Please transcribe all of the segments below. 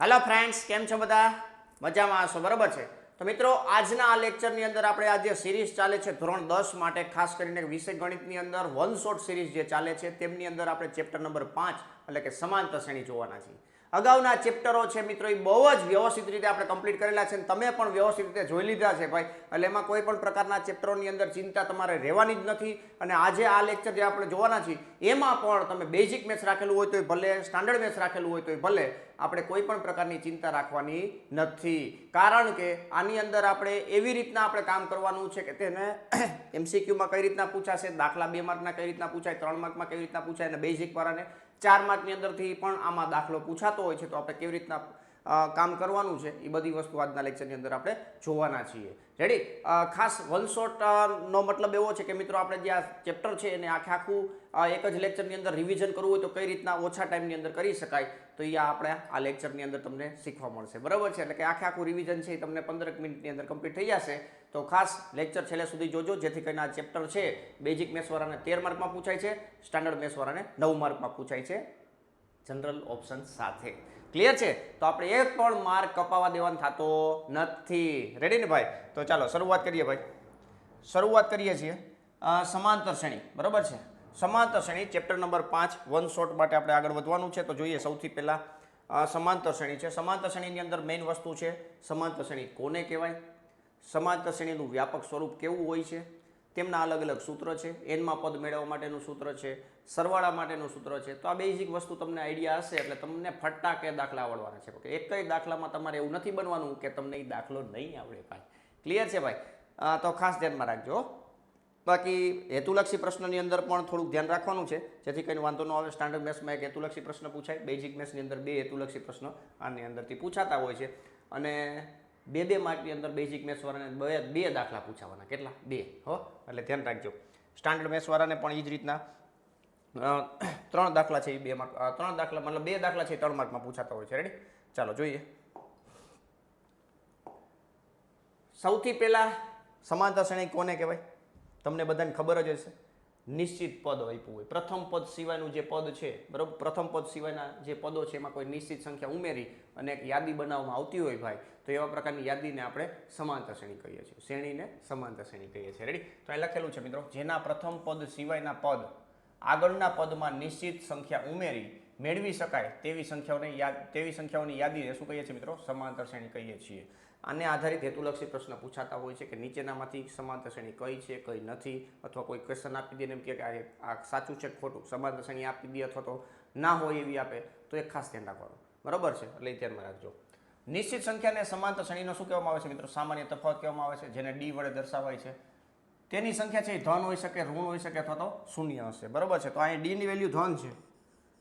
Hello friends came छो बधा मजामां हशो बराबर है। तो मित्रों आजना आ लेक्चरनी अंदर આપણે આ જે સિરીઝ ચાલે છે ધોરણ 10 માટે ખાસ કરીને વિષય ગણિતની અંદર વન શોટ સિરીઝ જે ચાલે છે તેમની અંદર આપણે ચેપ્ટર નંબર 5 એટલે કે સમાંતર શ્રેણી જોવાના છીએ। અગાઉના ચેપ્ટરો છે મિત્રો એ બહુ જ વ્યવસ્થિત રીતે આપણે કમ્પ્લીટ કરેલા છે અને તમે પણ વ્યવસ્થિત રીતે જોઈ લીધા છે ભાઈ, એટલે એમાં કોઈ પણ પ્રકારના ચેપ્ટરોની અંદર ચિંતા તમારે રહેવાની જ નથી। અને આજે આ લેક્ચર જે આપણે જોવાના છીએ એમાં પણ તમે બેઝિક મેથ્સ રાખેલું હોય તોય ભલે, સ્ટાન્ડર્ડ મેથ્સ રાખેલું હોય તોય ભલે, આપણે કોઈ પણ પ્રકારની ચિંતા રાખવાની નથી। કારણ કે આની અંદર આપણે એવી રીતના આપણે કામ કરવાનું છે કે તેને એમસીક્યુમાં કઈ રીતના પૂછાશે, દાખલા 2 માર્કના કઈ રીતના પૂછાય, 3 માર્કમાં કેવી રીતના પૂછાય અને બેઝિક વાળાને 4 માર્કની અંદરથી પણ આમાં દાખલો પૂછાતો હોય છે, તો આપણે કેવી રીતના કામ કરવાનું છે એ બધી વસ્તુ આજના લેક્ચરની અંદર આપણે જોવાના છીએ। રેડી? ખાસ વન શોટ નો મતલબ એવો છે કે મિત્રો આપણે જે આ ચેપ્ટર છે એને આખું એક જ લેક્ચરની અંદર રિવિઝન કરવું હોય તો કઈ રીતના ઓછા ટાઈમની અંદર કરી શકાય, તો એ આપણે આ લેક્ચરની અંદર તમને શીખવા મળશે, બરાબર છે। એટલે કે આખું રિવિઝન છે એ તમને 15 મિનિટની અંદર કમ્પ્લીટ થઈ જશે। તો ખાસ લેક્ચર છેલ્લે સુધી જોજો, જેથી કરીને આ ચેપ્ટર છે બેઝિક મેથ્સ વાળાને 13 માર્કમાં પૂછાય છે, સ્ટાન્ડર્ડ મેથ્સ વાળાને 9 માર્કમાં પૂછાય છે જનરલ ઓપ્શન સાથે। ક્લિયર છે? તો આપણે એક પણ માર્ક કપાવા દેવાનો થતો નથી। રેડી ને ભાઈ? તો ચાલો શરૂઆત કરીએ ભાઈ। શરૂઆત કરીએ છીએ સમાંતર શ્રેણી, બરાબર છે। સમાંતર શ્રેણી ચેપ્ટર નંબર 5 વન શોટ માટે આપણે આગળ વધવાનું છે। તો જોઈએ સૌથી પહેલા સમાંતર શ્રેણી છે। સમાંતર શ્રેણીની અંદર મેઇન વસ્તુ છે સમાંતર શ્રેણી કોને કહેવાય, સમાંતર શ્રેણીનું વ્યાપક સ્વરૂપ કેવું હોય છે, તેમના અલગ અલગ સૂત્ર છે, એનમાં પદ મેળવવા માટેનું સૂત્ર છે, સરવાળા માટેનું સૂત્ર છે। તો આ બેઝિક વસ્તુ તમને આઈડિયા હશે એટલે તમને ફટાકે દાખલા આવડવાના છે, કે એક જ દાખલામાં તમારે એવું નથી બનવાનું કે તમને એ દાખલો નહીં આવડે ભાઈ। ક્લિયર છે ભાઈ? તો ખાસ ધ્યાનમાં રાખજો। બાકી હેતુલક્ષી પ્રશ્નની અંદર પણ થોડુંક ધ્યાન રાખવાનું છે, જેથી કરીને વાંધો ન આવે। સ્ટાન્ડર્ડ મેથ્સમાં એક હેતુલક્ષી પ્રશ્ન પૂછાય, બેઝિક મેથ્સની અંદર 2 હેતુલક્ષી પ્રશ્ન આની અંદરથી પૂછાતા હોય છે અને 2 માર્કની અંદર બેઝિક મેથ્સ વાળાને 2 દાખલા પૂછાવાના। કેટલા? 2 હો, એટલે ધ્યાન રાખજો। સ્ટાન્ડર્ડ મેથ્સ વાળાને પણ એ જ રીતના 3 દાખલા છે એ 2 માર્ક, 3 દાખલા મતલબ 2 દાખલા છે 3 માર્કમાં પૂછાતા હોય છે। રેડી? ચાલો જોઈએ। સૌથી પહેલા સમાંતર શ્રેણી કોને કહેવાય? તમને બધાને ખબર જ હશે, નિશ્ચિત પદ આપ્યું હોય, પ્રથમ પદ સિવાયનું જે પદ છે, બરાબર, પ્રથમ પદ સિવાયના જે પદો છે એમાં કોઈ નિશ્ચિત સંખ્યા ઉમેરી અને એક યાદી બનાવવામાં આવતી હોય ભાઈ, તો એવા પ્રકારની યાદીને આપણે સમાંતર શ્રેણી કહીએ છીએ, શ્રેણીને સમાંતર શ્રેણી કહીએ છીએ। રેડી? તો અહીં લખેલું છે મિત્રો, જેના પ્રથમ પદ સિવાયના પદ આગળના પદમાં નિશ્ચિત સંખ્યા ઉમેરી મેળવી શકાય તેવી સંખ્યાઓની યાદીને શું કહીએ છીએ મિત્રો? સમાંતર શ્રેણી કહીએ છીએ। આને આધારિત હેતુલક્ષી પ્રશ્ન પૂછાતા હોય છે કે નીચેનામાંથી સમાંતર શ્રેણી કઈ છે, કઈ નથી, અથવા કોઈ ક્વેશ્ચન આપી દે ને એમ કે આ સાચું છે ખોટું, સમાંતર શ્રેણી આપી દે અથવા તો ના હોય એવી આપે, તો એક ખાસ ધ્યાન રાખવાનું, બરાબર છે? એટલે એ ધ્યાનમાં રાખજો। નિશ્ચિત સંખ્યાને સમાંતર શ્રેણીનો શું કહેવામાં આવે છે મિત્રો? સામાન્ય તફાવત કહેવામાં આવે છે, જેને ડી વડે દર્શાવાય છે। તેની સંખ્યા છે એ ધન હોઈ શકે, ઋણ હોઈ શકે અથવા તો શૂન્ય હશે, બરાબર છે? તો અહીં ડીની વેલ્યુ ધન છે,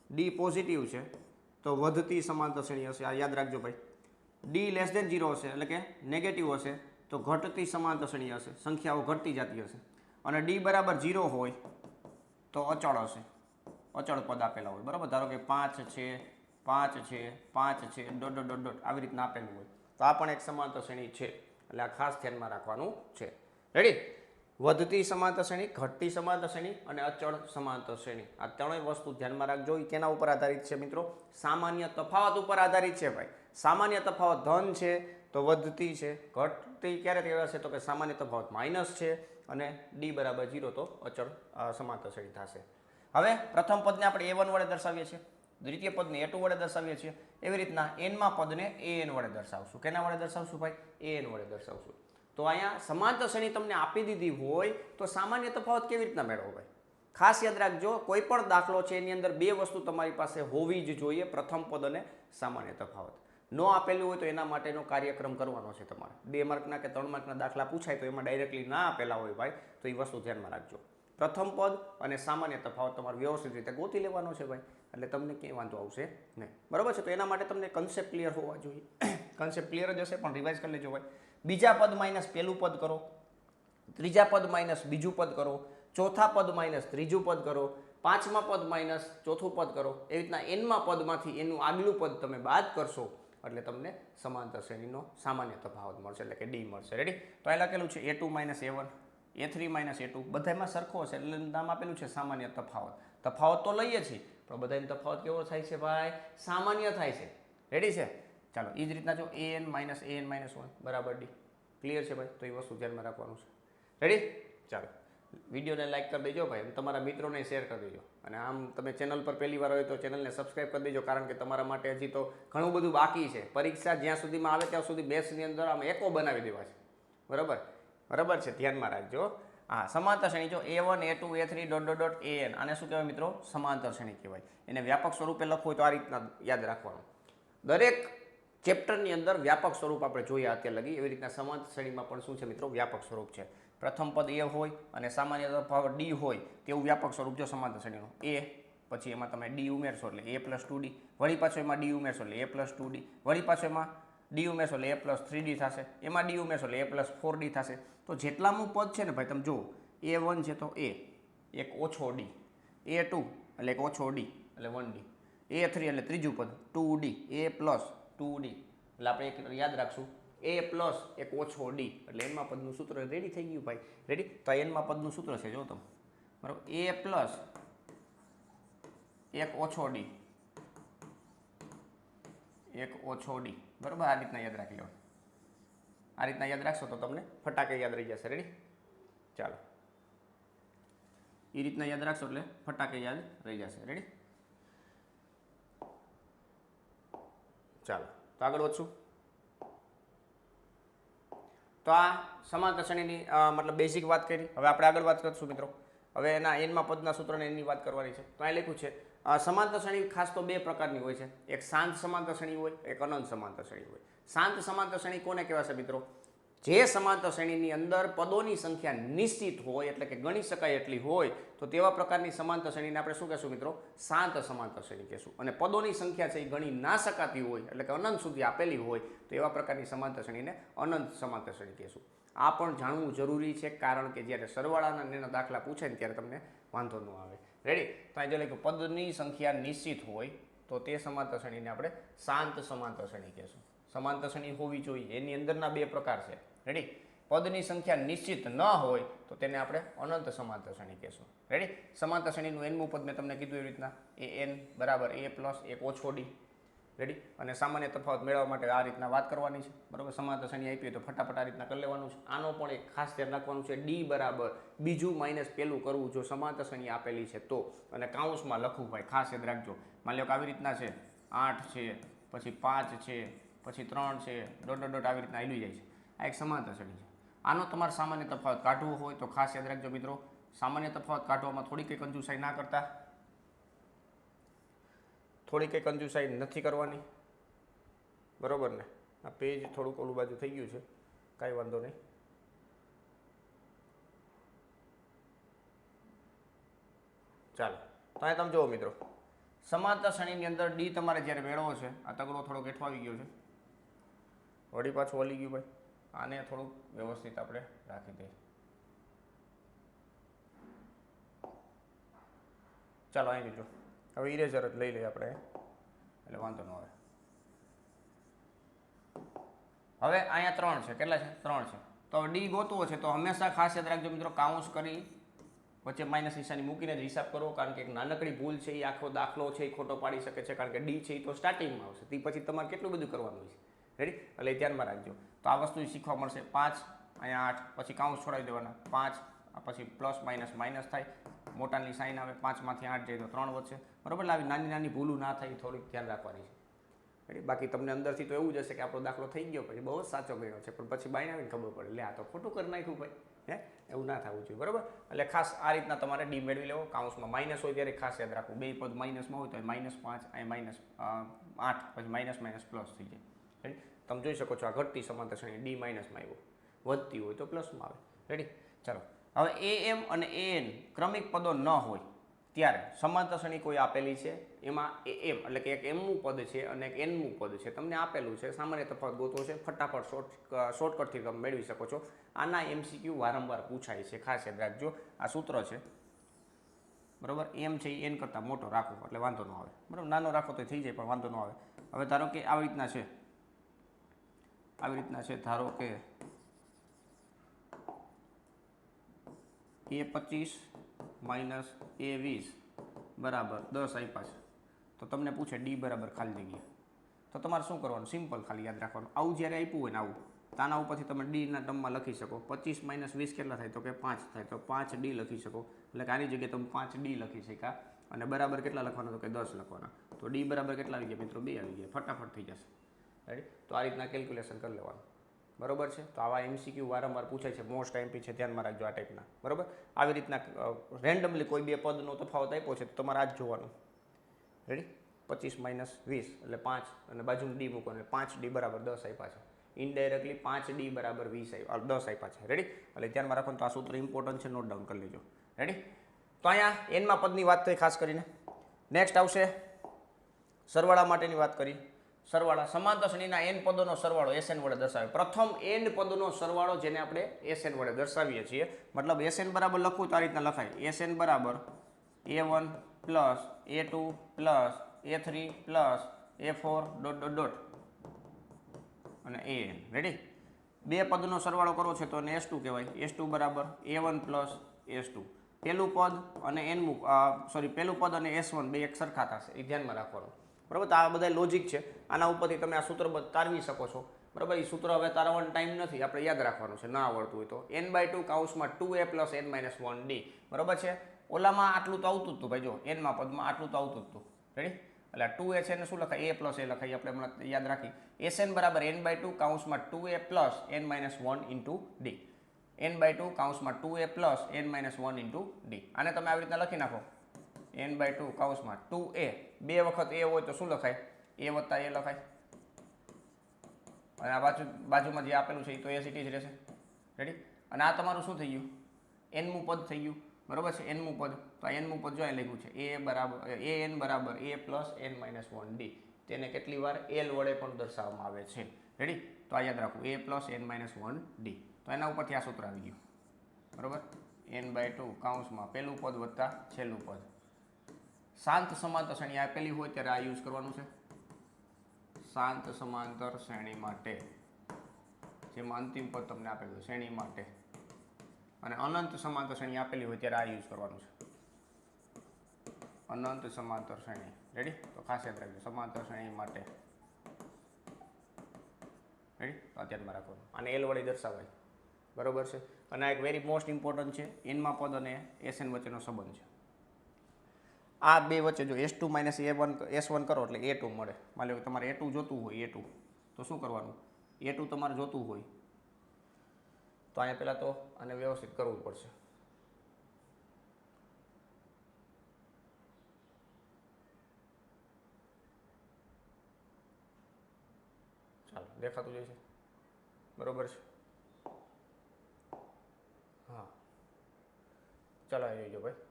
ડી પોઝિટિવ છે, તો વધતી સમાંતર શ્રેણી હશે, આ યાદ રાખજો ભાઈ। ડી લેસ દેન 0 હશે એટલે કે નેગેટિવ હશે તો ઘટતી સમાંતર શ્રેણી હશે, સંખ્યાઓ ઘટતી જતી હશે। અને ડી બરાબર 0 હોય તો અચળ હશે, અચળ પદ આપેલા હોય, બરાબર? ધારો કે 5 છે, 5 છે, 5 છે, ડોટ ડોટ ડોટ ડોટ આવી રીતના આપેલું હોય તો આ પણ એક સમાંતર શ્રેણી છે, એટલે આ ખાસ ધ્યાનમાં રાખવાનું છે। રેડી? વધતી સમાંતર શ્રેણી, ઘટતી સમાંતર શ્રેણી અને અચળ સમાંતર શ્રેણી, આ ત્રણેય વસ્તુ ધ્યાનમાં રાખજો। એ કેના ઉપર આધારિત છે મિત્રો? સામાન્ય તફાવત ઉપર આધારિત છે ભાઈ। સામાન્ય તફાવત ધન છે તો વધતી છે, ઘટતી ક્યારે કહેવાશે તો કે સામાન્ય તફાવત માઇનસ છે, અને ડી બરાબર 0 તો અચળ સમાંતર શ્રેણી થશે। હવે પ્રથમ પદને આપણે a1 વડે દર્શાવીએ છીએ, દ્વિતીય પદને a2 વડે દર્શાવીએ છીએ, એવી રીતના એનમાં પદને an વડે દર્શાવશું। કેના વડે દર્શાવશું ભાઈ? an વડે દર્શાવશું। તો અહીંયા સમાંતર શ્રેણી તમને આપી દીધી હોય તો સામાન્ય તફાવત કેવી રીતના મેળવો ભાઈ? ખાસ યાદ રાખજો, કોઈ પણ દાખલો છે એની અંદર 2 વસ્તુ તમારી પાસે હોવી જ જોઈએ, પ્રથમ પદ અને સામાન્ય તફાવત। નો આપેલું હોય તો એના માટેનો કાર્યક્રમ કરવાનો છે તમારે। 2 માર્કના કે 3 માર્કના દાખલા પૂછાય તો એમાં ડાયરેક્ટલી ના આપેલા હોય ભાઈ, તો એ વસ્તુ ધ્યાનમાં રાખજો। પ્રથમ પદ અને સામાન્ય તફાવત તમારે વ્યવસ્થિત રીતે ગોતી લેવાનો છે ભાઈ, એટલે તમને ક્યાંય વાંધો આવશે નહીં, બરાબર છે? તો એના માટે તમને કન્સેપ્ટ ક્લિયર હોવા જોઈએ। કન્સેપ્ટ ક્લિયર જ હશે પણ રિવાઇઝ કરી લેજો ભાઈ। બીજા પદ માઇનસ પહેલું પદ કરો, ત્રીજા પદ માઇનસ બીજું પદ કરો, ચોથા પદ માઇનસ ત્રીજું પદ કરો, પાંચમા પદ માઇનસ ચોથું પદ કરો, એવી રીતના એનમાં પદમાંથી એનું આગલું પદ તમે બાદ કરશો એટલે તમને સમાંતર શ્રેણીનો સામાન્ય તફાવત મળશે, એટલે કે ડી મળશે। રેડી? તો અહીં લખેલું છે a2 minus a1, a3 minus a2, બધામાં સરખો હશે એટલે નામ આપેલું છે સામાન્ય તફાવત। તફાવત તો લઈએ છીએ પણ બધાનો તફાવત કેવો થાય છે ભાઈ? સામાન્ય થાય છે। રેડી છે? ચાલો એ જ રીતના જો an માઇનસ -1 બરાબર ડી. ક્લિયર છે ભાઈ? તો એ વસ્તુ ધ્યાનમાં રાખવાનું છે. રેડી? ચાલો વિડીયોને લાઈક કરી દેજો ભાઈ, તમારા મિત્રોને શેર કરી દેજો. અને આમ તમે ચેનલ પર પહેલી વાર હોય તો ચેનલને સબસ્ક્રાઈબ કરી દેજો, કારણ કે તમારા માટે હજી તો ઘણું બધું બાકી છે. પરીક્ષા જ્યાં સુધીમાં આવે ત્યાં સુધી બેસની અંદર આમ એકો બનાવી દેવા છે. બરાબર? બરાબર છે, ધ્યાનમાં રાખજો. હા, સમાંતર શ્રેણી જો a1 a2 a3 dot dot dot an, આને શું કહેવાય મિત્રો? સમાંતર શ્રેણી કહેવાય. એને વ્યાપક સ્વરૂપે લખવું હોય તો આ રીતના યાદ રાખવાનું. દરેક ચેપ્ટરની અંદર વ્યાપક સ્વરૂપ આપણે જોયા અત્યારે લગી, એવી રીતના સમાંતર શ્રેણીમાં પણ શું છે મિત્રો? વ્યાપક સ્વરૂપ છે. પ્રથમ પદ એ હોય અને સામાન્ય તફાવત ડી હોય તેવું વ્યાપક સ્વરૂપ જો સમાંતર શ્રેણીનું. એ પછી એમાં તમે ડી ઉમેરશો એટલે a + 2d, વળી પાછો એમાં ડી ઉમેરશો એટલે a + 2d, વળી પાછો એમાં ડી ઉમેરશો એટલે a + 3d થશે, એમાં ડી ઉમેરશો એટલે a + 4d થશે. તો જેટલામું પદ છે ને ભાઈ તમે જુઓ, a1 છે તો a એક ઓછો d, a2 એટલે એક ઓછો d એટલે 1d, a3 એટલે ત્રીજું પદ 2d, a + 2d એટલે આપણે એક યાદ રાખશું a પ્લસ એક ઓછો d એટલે એનમાં પદનું સૂત્ર રેડી થઈ ગયું ભાઈ. રેડી? તો એનમાં પદનું સૂત્ર છે જો તમે, બરાબર, a પ્લસ એક ઓછો d, એક ઓછો d, બરાબર. આ રીતના યાદ રાખી લો. આ રીતના યાદ રાખશો તો તમને ફટાકે યાદ રહી જશે. રેડી? ચાલો એ રીતના યાદ રાખશો એટલે ફટાકે યાદ રહી જશે. રેડી? ચાલો તો આગળ વધશું. તો આ સમાંતર શ્રેણીની મતલબ બેઝિક વાત કરી. હવે આપણે આગળ વાત કરીશું મિત્રો. હવે એના એનમાં પદના સૂત્રને એની વાત કરવાની છે. તો અહીં લખ્યું છે સમાંતર શ્રેણી ખાસ તો બે પ્રકારની હોય છે. એક શાંત સમાંતર શ્રેણી હોય, એક અનંત સમાંતર શ્રેણી હોય. શાંત સમાંતર શ્રેણી કોને કહેવાશે મિત્રો? જે સમાંતર શ્રેણીની અંદર પદોની સંખ્યા નિશ્ચિત હોય, એટલે કે ગણી શકાય એટલી હોય, તો તેવા પ્રકારની સમાંતર શ્રેણીને આપણે શું કહેશું મિત્રો? શાંત સમાંતર શ્રેણી કહેશું. અને પદોની સંખ્યા છે એ ગણી ના શકાતી હોય, એટલે કે અનંત સુધી આપેલી હોય, તો એવા પ્રકારની સમાંતર શ્રેણીને અનંત સમાંતર શ્રેણી કહેશું. આ પણ જાણવું જરૂરી છે, કારણ કે જ્યારે સરવાળાના એના દાખલા પૂછે ને ત્યારે તમને વાંધો ન આવે. રેડી? તો અહીં જો લખ્યું પદની સંખ્યા નિશ્ચિત હોય તો તે સમાંતર શ્રેણીને આપણે શાંત સમાંતર શ્રેણી કહેશું. સમાંતર શ્રેણી હોવી જોઈએ, એની અંદરના બે પ્રકાર છે. રેડી? પદની સંખ્યા નિશ્ચિત ન હોય તો તેને આપણે અનંત સમાંતર શ્રેણી કહેશું. રેડી? સમાંતર શ્રેણીનું એનમું પદ મેં તમને કીધું એવી રીતના an બરાબર a પ્લસ એક ઓછો d. રેડી? અને સામાન્ય તફાવત મેળવવા માટે આ રીતના વાત કરવાની છે. બરાબર? સમાંતર શ્રેણી આપી હોય તો ફટાફટ આ રીતના કરી લેવાનું છે. આનો પણ એક ખાસ ધ્યાન રાખવાનું છે, d બરાબર બીજું માઇનસ પેલું કરવું જો સમાંતર શ્રેણી આપેલી છે તો, અને કાઉન્સમાં લખવું ભાઈ, ખાસ યાદ રાખજો. માની લો કે આવી રીતના છે, 8 છે, પછી 5 છે, પછી 3 છે, ડોટ ડોટ ડોટ આવી રીતના આવી જાય છે. આ એક સમાંતર શ્રેણી છે. આનો તમારે સામાન્ય તફાવત કાઢવો હોય તો ખાસ યાદ રાખજો મિત્રો, સામાન્ય તફાવત કાઢવામાં થોડી કંઈ કંજુસાઈ ના કરતા, થોડી કંઈ કંજુસાઈ નથી કરવાની. બરોબર ને? આ પેજ થોડુંક ઓલું બાજુ થઈ ગયું છે, કાંઈ વાંધો નહીં. ચાલો તો અહીં તમે જુઓ મિત્રો, સમાંતર શ્રેણીની અંદર ડી તમારે જ્યારે મેળવો છે, આ તગડો થોડોક હેઠો આવી ગયો છે, વળી પાછું વળી ગયું ભાઈ, આને થોડુંક વ્યવસ્થિત આપણે રાખી દઈએ. ચાલો અહીં લીધો. હવે ઇરેઝર જ લઈ લઈએ આપણે, એટલે વાંધો ન આવે. હવે અહીંયા 3 છે. કેટલા છે? 3 છે. તો ડી ગોતવો છે તો હંમેશા ખાસ યાદ રાખજો મિત્રો, કાઉન્સ કરી વચ્ચે માઇનસ નિશાની મૂકીને જ હિસાબ કરવો, કારણ કે એક નાનકડી ભૂલ છે એ આખો દાખલો છે એ ખોટો પાડી શકે છે, કારણ કે ડી છે એ તો સ્ટાર્ટિંગમાં આવશે, તે પછી તમારે કેટલું બધું કરવાનું છે. રેડી? એટલે ધ્યાનમાં રાખજો. તો આ વસ્તુ શીખવા મળશે. 5 અહીંયા 8 પછી કાઉન્સ છોડાવી દેવાના, 5 પછી પ્લસ માઇનસ માઇનસ થાય, મોટાની સાઈન આવે, 5 માંથી 8 જાય તો 3 વધશે. બરાબર? આવી નાની નાની ભૂલું ના થાય, થોડીક ધ્યાન રાખવાની છે. રેડી? બાકી તમને અંદરથી તો એવું જ હશે કે આપણો દાખલો થઈ ગયો, પછી બહુ જ સાચો ગયો છે, પણ પછી બાઈને આવીને ખબર પડે, લે આ તો ખોટું કરી નાખ્યું ભાઈ. એવું ના થવું જોઈએ. બરાબર? એટલે ખાસ આ રીતના તમારે ડી મેળવી લેવો. કાઉન્સમાં માઇનસ હોય ત્યારે ખાસ યાદ રાખવું, બે પદ માઇનસમાં હોય તો -5, અહીં -8, પછી માઇનસ માઇનસ પ્લસ થઈ જાય. રેડી? તમે જોઈ શકો છો આ ઘટતી સમાંતર શ્રેણી ડી માઇનસમાં આવ્યો, વધતી હોય તો પ્લસમાં આવે. રેડી? ચાલો હવે am અને an ક્રમિક પદો ન હોય ત્યારે સમાંતર શ્રેણી કોઈ આપેલી છે, એમાં am એટલે કે એક mનું પદ છે અને એક nનું પદ છે, તમને આપેલું છે, સામાન્ય તફાવત ગોતવો છે, ફટાફટ શોર્ટકટથી તમે મેળવી શકો છો. આના MCQ વારંવાર પૂછાય છે, ખાસ યાદ રાખજો. આ સૂત્ર છે, બરાબર? m છે એ n કરતાં મોટો રાખો એટલે વાંધો ન આવે. બરાબર? નાનો રાખો તો થઈ જાય પણ વાંધો ન આવે. હવે ધારો કે આવી રીતના છે, આવી રીતના છે, ધારો કે a25 માઇનસ a20 બરાબર 10 આપ્યા છે, તો તમને પૂછે ડી બરાબર ખાલી જગ્યા, તો તમારે શું કરવાનું, સિમ્પલ ખાલી યાદ રાખવાનું. આવું જ્યારે આપ્યું હોય ને આવું, તો આના ઉપરથી તમે ડીના ટર્મમાં લખી શકો. 25 - 20 કેટલા થાય, તો કે 5 થાય. તો 5D લખી શકો. એટલે કે આની જગ્યાએ તમે 5D લખી શક્યા. અને બરાબર કેટલા લખવાના, તો કે 10 લખવાના. તો ડી બરાબર કેટલા આવી ગયા મિત્રો, 2 આવી ગયા. ફટાફટ થઈ જશે. રાઈટ. તો આ રીતના કેલ્ક્યુલેશન કરી લેવાનું. બરોબર છે. તો આવા MCQ વારંવાર પૂછાય છે, મોસ્ટ MP છે, ધ્યાનમાં રાખજો આ ટાઈપના. બરોબર. આવી રીતના રેન્ડમલી કોઈ બે પદનો તફાવત આપ્યો છે તો તમારે આ જ જોવાનું. રેડી. 25 - 20 એટલે 5 અને બાજુમાં ડી મૂકો એટલે 5D બરાબર 10 આપ્યા છે. ઇનડાયરેક્ટલી 5D બરાબર 10 આપ્યા છે. રેડી. એટલે ધ્યાનમાં રાખવાનું. તો આ સૂત્ર ઇમ્પોર્ટન્ટ છે, નોટ ડાઉન કરી લેજો. રેડી. તો અહીંયા એનમાં પદની વાત થઈ ખાસ કરીને. નેક્સ્ટ આવશે સરવાળા માટેની વાત કરી. સરવાળા સમાંતર શ્રેણીના n પદોનો સરવાળો SN વડે દર્શાવે. પ્રથમ n પદોનો સરવાળો જેને આપણે SN વડે દર્શાવીએ છીએ. મતલબ SN બરાબર લખવું તો આ રીતના લખાય. SN બરાબર A1 plus A2 plus A3 plus A4 dot dot dot અને AN. રેડી. બે પદનો સરવાળો કરો છે તો એને S2 કહેવાય. S2 બરાબર A1 પ્લસ S2. પહેલું પદ અને પહેલું પદ અને S1 બે એક સરખા થશે, એ ધ્યાનમાં રાખવાનું. બરાબર. તો આ બધા લોજિક છે. આના ઉપરથી તમે આ સૂત્ર તારવી શકો છો. બરાબર. એ સૂત્ર હવે તારવવાનો ટાઈમ નથી, આપણે યાદ રાખવાનું છે. ના આવડતું હોય તો n/2 કૌંસમાં 2a પ્લસ n - 1d. બરાબર છે. ઓલામાં આટલું તો આવતું જ હતું ભાઈ, જો એનમાં પદમાં આટલું તો આવતું જ હતું. રેડી. એટલે 2a છે ને શું લખાય, a પ્લસ a લખાય. આપણે હમણાં યાદ રાખી. SN બરાબર n/2 કૌંસમાં 2a plus n - 1 into d. n/2 કૌંસમાં 2a plus n - 1 into d. આને તમે આવી રીતના લખી નાખો. n/2 કૌંસમાં 2a, બે વખત a હોય તો શું લખાય, a વત્તા a લખાય. અને આ બાજુમાં જે આપેલું છે એ તો એ જ રહેશે. રેડી. અને આ તમારું શું થઈ ગયું, nમું પદ થઈ ગયું. બરોબર છે. nમું પદ. તો આ nમું પદ જો અહીં લખ્યું છે an બરાબર a પ્લસ n - 1d. તેને કેટલી વાર l વડે પણ દર્શાવવામાં આવે છે. રેડી. તો આ યાદ રાખવું, a પ્લસ n - 1d. તો એના ઉપરથી આ સૂત્ર આવી ગયું. બરોબર. n/2 કૌંસમાં પહેલું પદ વત્તા છેલ્લું પદ. શાંત સમાંતર શ્રેણી આપેલી હોય ત્યારે આ યુઝ કરવાનું છે. શાંત સમાંતર શ્રેણી માટે, જેમાં અંતિમ પદ તમને આપેલું શ્રેણી માટે. અને અનંત સમાંતર શ્રેણી આપેલી હોય ત્યારે આ યુઝ કરવાનું છે. અનંત સમાંતર શ્રેણી. રેડી. તો ખાસ યાદ રાખજો, સમાંતર શ્રેણી માટે. રેડી. તો અત્યારમાં રાખવાનું. આને l વડે દર્શાવાય. બરોબર છે. અને આ એક વેરી મોસ્ટ ઇમ્પોર્ટન્ટ છે. એનમાં પદ અને SN વચ્ચેનો સંબંધ છે. આ બે વચ્ચે જો S2 - S1 કરો એટલે A2 મળે. માની લો કે તમારે A2 જોતું હોય, A2 તો શું કરવાનું, A2 તમારે જોતું હોય તો અહીંયા પહેલાં તો આને વ્યવસ્થિત કરવું પડશે. ચાલો, દેખાતું જાય છે. બરોબર છે. હા, ચાલો આવી જજો ભાઈ.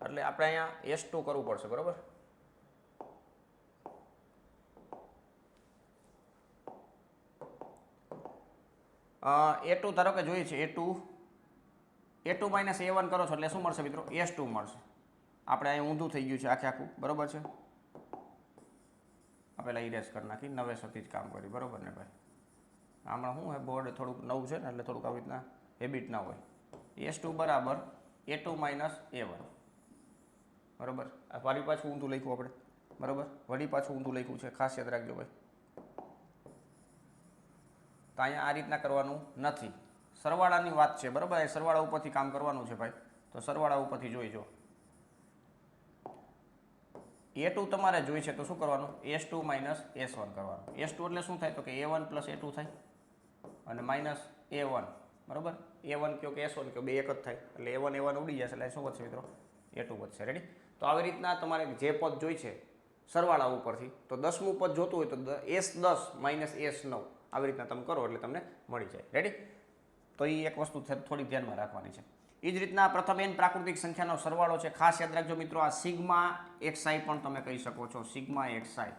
એટલે આપણે અહીંયા S2 કરવું પડશે. બરોબર. A2 ધારો કે જોઈએ છે, A2 - A1 કરો છો એટલે શું મળશે મિત્રો, S2 મળશે. આપણે અહીં ઊંધું થઈ ગયું છે આખું. બરોબર છે. પહેલાં ઇરેઝ કરી નાખી, નવેસરથી જ કામ કરી. બરોબર ને ભાઈ. આમાં શું છે, બોર્ડ થોડુંક નવું છે ને એટલે થોડુંક આવી રીતના હેબિટ ના હોય. S2 બરાબર A2 - A1. બરોબર. આ ફરી પાછું ઊંધું લખ્યું આપણે. બરોબર. વળી પાછું ઊંધું લખ્યું છે, ખાસ યાદ રાખજો ભાઈ. તો અહીંયા આ રીતના કરવાનું નથી. સરવાળાની વાત છે. બરોબર. એ સરવાળા ઉપરથી કામ કરવાનું છે ભાઈ. તો સરવાળા ઉપરથી જોઈજો. A2 તમારે જોઈ છે તો શું કરવાનું, S2 - S1 કરવાનું. S2 એટલે શું થાય, તો કે A1 પ્લસ A2 થાય અને માઇનસ A1. બરોબર. A1 કયો કે S1 કયો, બે એક જ થાય. એટલે A1 ઉડી જશે એટલે શું વધશે મિત્રો, A2 વધશે. રેડી. તો આવી રીતના તમારે જે પદ જોઈ છે સરવાળા ઉપરથી, તો 10મું પદ જોતું હોય તો S10 - S9 આવી રીતના તમે કરો એટલે તમને મળી જાય. રેડી. તો એ એક વસ્તુ થોડી ધ્યાનમાં રાખવાની છે. એ જ રીતના પ્રથમ n પ્રાકૃતિક સંખ્યાનો સરવાળો છે. ખાસ યાદ રાખજો મિત્રો, આ સિગ્મા xi પણ તમે કહી શકો છો. Sigma xi.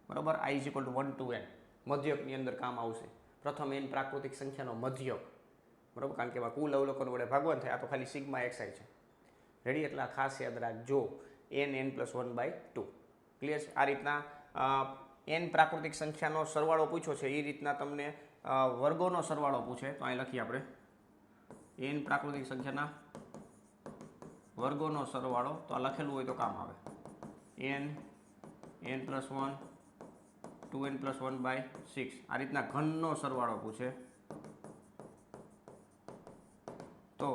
બરોબર. i = 1 to n. મધ્યકની અંદર કામ આવશે. પ્રથમ n પ્રાકૃતિક સંખ્યાનો મધ્યક. બરોબર. કારણ કે એમાં કુલ અવલોકન વડે ભાગવાન થાય. આ તો ખાલી સિગ્મા xi છે. રેડી. એટલે ખાસ યાદ રાખજો, n + 1/2. ક્લિયર છે. આ રીતના n પ્રાકૃતિક સંખ્યાનો સરવાળો પૂછ્યો છે. એ રીતના તમને વર્ગોનો સરવાળો પૂછે તો અહીં લખીએ આપણે n પ્રાકૃતિક સંખ્યાના વર્ગોનો સરવાળો, તો આ લખેલું હોય તો કામ આવે, n n+1 2n+1/6 આ રીતના ઘનનો સરવાળો પૂછે તો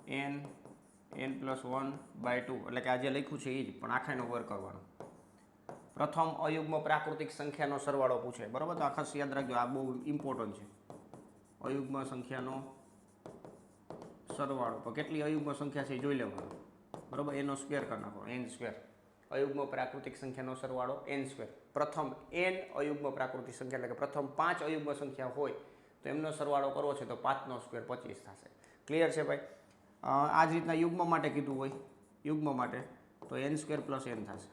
n+1/2 એટલે કે આ જે લખ્યું છે એ જ પણ આખાનો વર્ગ કરવાનો. પ્રથમ અયુગ્મ પ્રાકૃતિક સંખ્યાનો સરવાળો પૂછે, બરાબર? તો આ ખાસ યાદ રાખજો, આ બહુ ઇમ્પોર્ટન્ટ છે. અયુગ્મ સંખ્યાનો સરવાળો, તો કેટલી અયુગ્મ સંખ્યા છે એ જોઈ લેવાનું, બરાબર? એનો સ્ક્વેર કરી નાખો, n². અયુગ્મ પ્રાકૃતિક સંખ્યાનો સરવાળો n². પ્રથમ n અયુગ્મ પ્રાકૃતિક સંખ્યા એટલે કે પ્રથમ 5 અયુગ્મ સંખ્યા હોય તો એમનો સરવાળો કરવો છે તો 5નો સ્ક્વેર 25 થશે. ક્લિયર છે ભાઈ? આ જ રીતના યુગ્મ માટે કીધું હોય, યુગ્મ માટે તો n² + n થશે,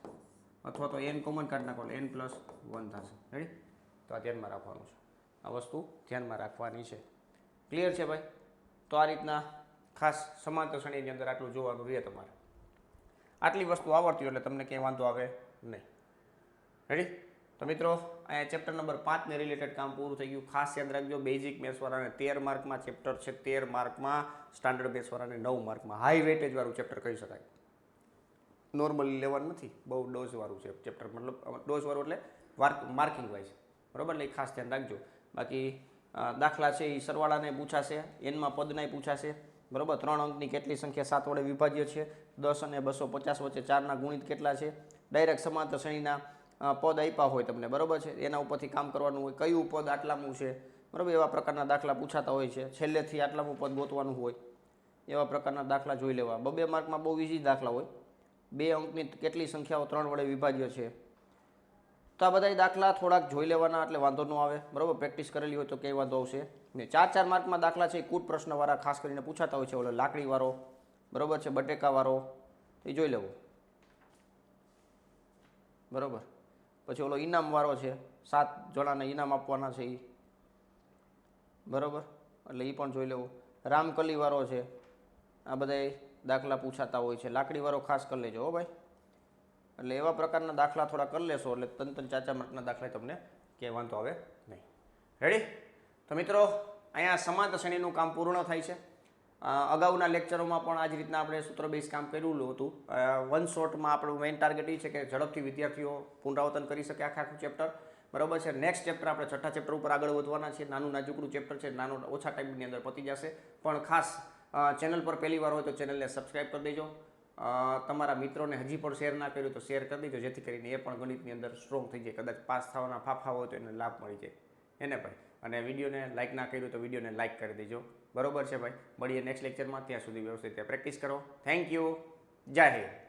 અથવા તો n કોમન કાઢી નાખો n+1 થશે. રેડી? તો આ ધ્યાનમાં રાખવાનું છે, આ વસ્તુ ધ્યાનમાં રાખવાની છે. ક્લિયર છે ભાઈ? તો આ રીતના ખાસ સમાંતર શ્રેણીની અંદર આટલું જોવાનું રહે તમારે. આટલી વસ્તુ આવડતી હોય એટલે તમને ક્યાંય વાંધો આવે નહીં. રેડી? તો મિત્રો અહીંયા ચેપ્ટર નંબર 5 ને રિલેટેડ કામ પૂરું થઈ ગયું. ખાસ યાદ રાખજો, બેઝિક મેથ્સવાળાને 13 માર્કમાં ચેપ્ટર છે, 13 માર્કમાં, સ્ટાન્ડર્ડ મેથ્સવાળાને 9 માર્કમાં. હાઈ વેટેજ વાળું ચેપ્ટર કહી શકાય, નોર્મલી લેવાનું નથી, બહુ ડોઝવાળું છે ચેપ્ટર, મતલબ ડોઝવાળું એટલે માર્કિંગ વાઇઝ, બરાબર? એટલે ખાસ ધ્યાન રાખજો. બાકી દાખલા છે એ સરવાળાને પૂછાશે, એનમાં પદનાય પૂછાશે, બરાબર? 3 અંકની કેટલી સંખ્યા 7 વડે વિભાજ્ય છે, 10 અને 250 વચ્ચે 4ના ગુણિત કેટલા છે, ડાયરેક્ટ સમાંતર શ્રેણીના પદ આપ્યા હોય તમને, બરાબર છે? એના ઉપરથી કામ કરવાનું હોય, કયું પદ આટલામું છે, બરાબર? એવા પ્રકારના દાખલા પૂછાતા હોય છે. છેલ્લેથી આટલામું પદ ગોતવાનું હોય, એવા પ્રકારના દાખલા જોઈ લેવા. 2 માર્કમાં બહુ ઇઝી દાખલા હોય. 2 અંકની કેટલી સંખ્યાઓ 3 વડે વિભાજ્ય છે, તો આ બધા દાખલા થોડાક જોઈ લેવાના એટલે વાંધો ન આવે, બરાબર? પ્રેક્ટિસ કરેલી હોય તો કંઈ વાંધો આવશે ને. 4 માર્કમાં દાખલા છે એ કૂટ પ્રશ્નવાળા ખાસ કરીને પૂછાતા હોય છે, ઓલો લાકડીવાળો, બરાબર છે, બટેકાવાળો, એ જોઈ લેવો, બરાબર? પછી ઓલો ઇનામવાળો છે, 7 જણાને ઇનામ આપવાના છે એ, બરાબર? એટલે એ પણ જોઈ લેવું. રામકલીવાળો છે, આ બધા દાખલા પૂછાતા હોય છે. લાકડીવાળો ખાસ કરી લેજો હો ભાઈ. એટલે એવા પ્રકારના દાખલા થોડા કરી લેશો એટલે 3-4 માર્કના દાખલા તમને ક્યાંય વાંધો આવે નહીં. રેડી? તો મિત્રો અહીંયા સમાંતર શ્રેણીનું કામ પૂર્ણ થાય છે. અગાઉના લેક્ચરોમાં પણ આ જ રીતના આપણે સૂત્ર બેઝ કામ કરેલું હતું. વન શોર્ટમાં આપણું મેઇન ટાર્ગેટ એ છે કે ઝડપથી વિદ્યાર્થીઓ પુનરાવર્તન કરી શકે આખું ચેપ્ટર, બરાબર છે? નેક્સ્ટ ચેપ્ટર આપણે 6થા ચેપ્ટર ઉપર આગળ વધવાના છીએ. નાનું નાજુકડું ચેપ્ટર છે, નાનું ઓછા ટાઈમની અંદર પતી જશે. પણ ખાસ ચેનલ પર પહેલી વાર હોય તો ચેનલને સબસ્ક્રાઈબ કરી દેજો. તમારા મિત્રોને હજી પણ શેર ના કર્યું તો શેર કરી દેજો, જેથી કરીને એ પણ ગણિતની અંદર સ્ટ્રોંગ થઈ જાય. કદાચ પાસ થવાના ફાફા હોય તો એને લાભ મળી જાય એને ભાઈ. અને વિડીયોને લાઇક ના કર્યું તો વિડીયોને લાઇક કરી દેજો, બરોબર છે ભાઈ? મળીએ નેક્સ્ટ લેક્ચરમાં. ત્યાં સુધી વ્યવસ્થિત પ્રેક્ટિસ કરો. Thank you. જય હિન્દ.